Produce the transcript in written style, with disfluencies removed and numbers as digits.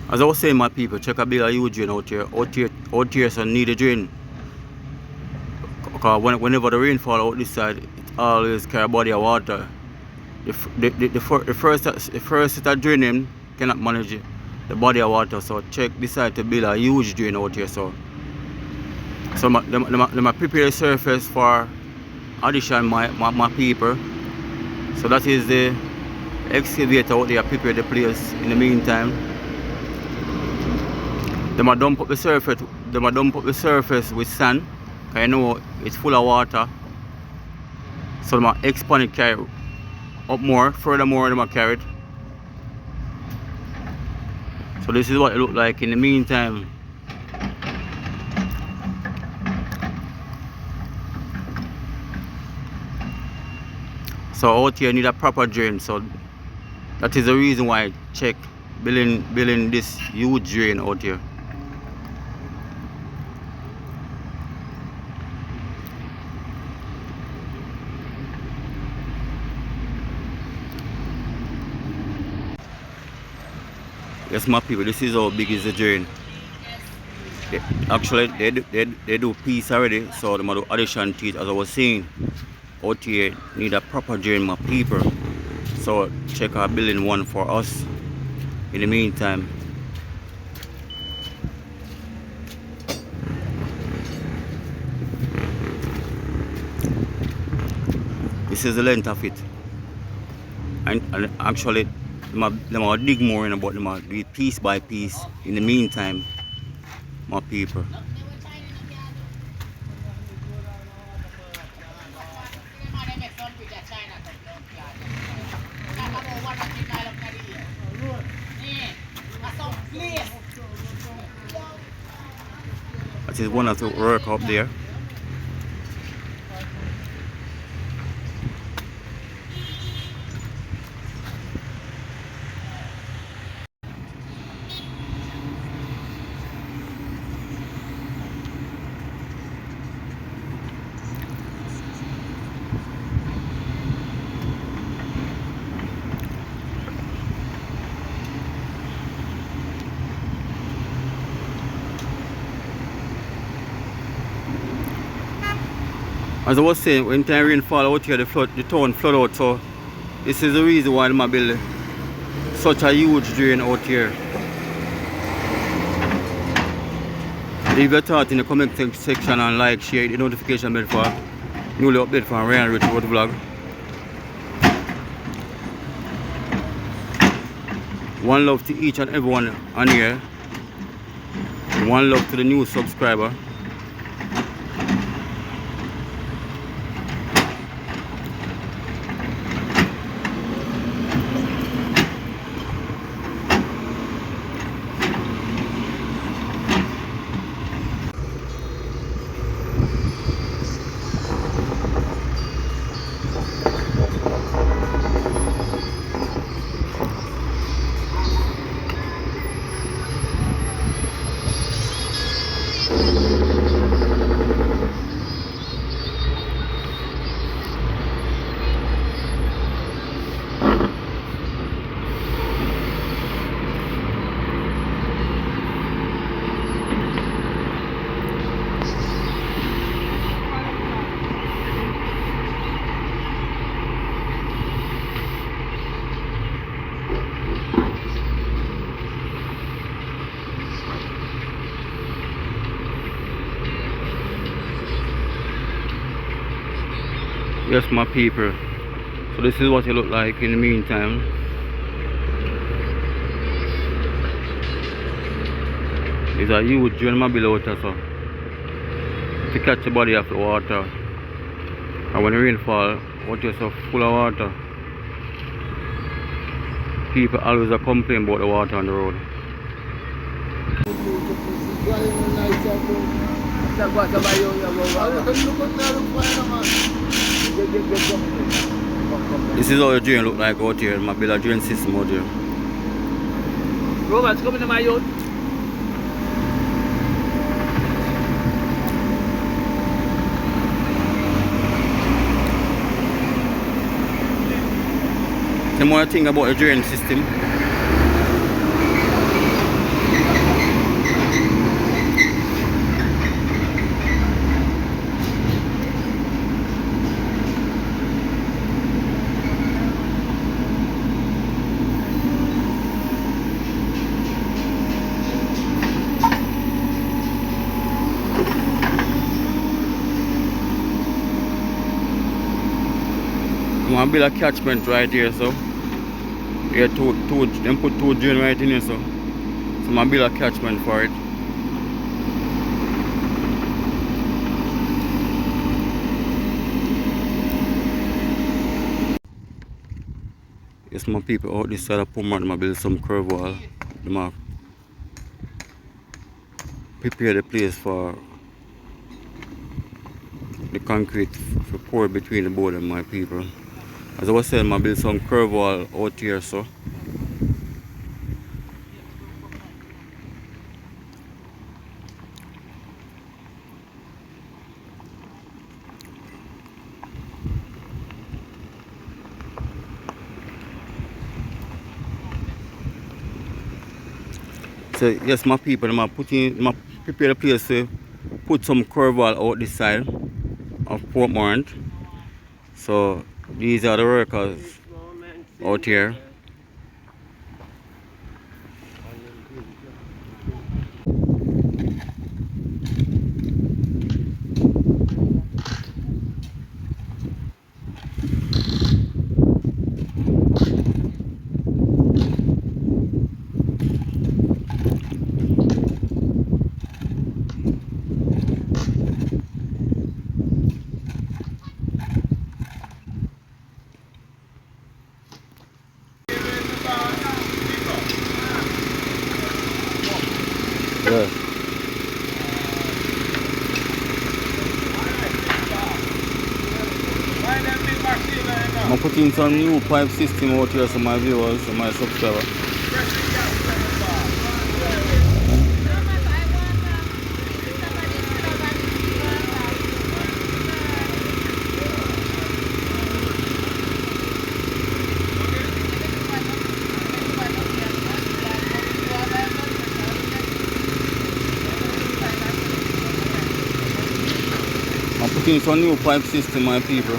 As I was saying, my people, check a bit of huge drain out here. Out here, so need a drain. Because whenever the rain fall out this side, it always carry a body of water. The first set of draining cannot manage the body of water, so Chec decide to build a huge drain out here. So they prepare the surface for addition my people. So that is the excavator out there prepare the place in the meantime. They might dump up the surface with sand, because you know it's full of water. So they might expand it, carry up more, furthermore they might carry it. So this is what it looks like in the meantime. So out here need a proper drain, so that is the reason why Chec building this huge drain out here. Yes, my people, this is how big is the drain. Actually, they do piece already, so they do addition to it. As I was saying, out here need a proper drain, my people. So Chec our building one for us in the meantime. This is the length of it, and actually they might dig more in, but they might do it piece by piece in the meantime, my people. That is one of the work up there. As I was saying, when time rain fall out here, the town flood out. So this is the reason why they build such a huge drain out here. Leave your thought in the comment section and like, share the notification bell for newly update from Ryanrich about the vlog. One love to each and everyone on here. One love to the new subscriber. Yes, my people. So this is what it look like in the meantime. There's a huge drain below water, so to catch the body of the water. And when the rain fall, water is so full of water. People always are complaining about the water on the road. This is how the drain look like out here. My build a drain system out here. Robots coming to my yard. The more I think about the drain system, I build a catchment right here, so here them put two drain right in here, so I build a catchment for it. Yes, my people out this side of Morant, I build some curve wall. I prepare the place for the concrete for pour between the board and my people. As I was saying, I build some curve wall out here, so yes, my people, I prepare the place to put some curve wall out this side of Port Morant. So these are the workers out here. Yeah. I'm putting some new pipe system out here for my viewers and my subscribers. I'm putting some new pipe system, my people.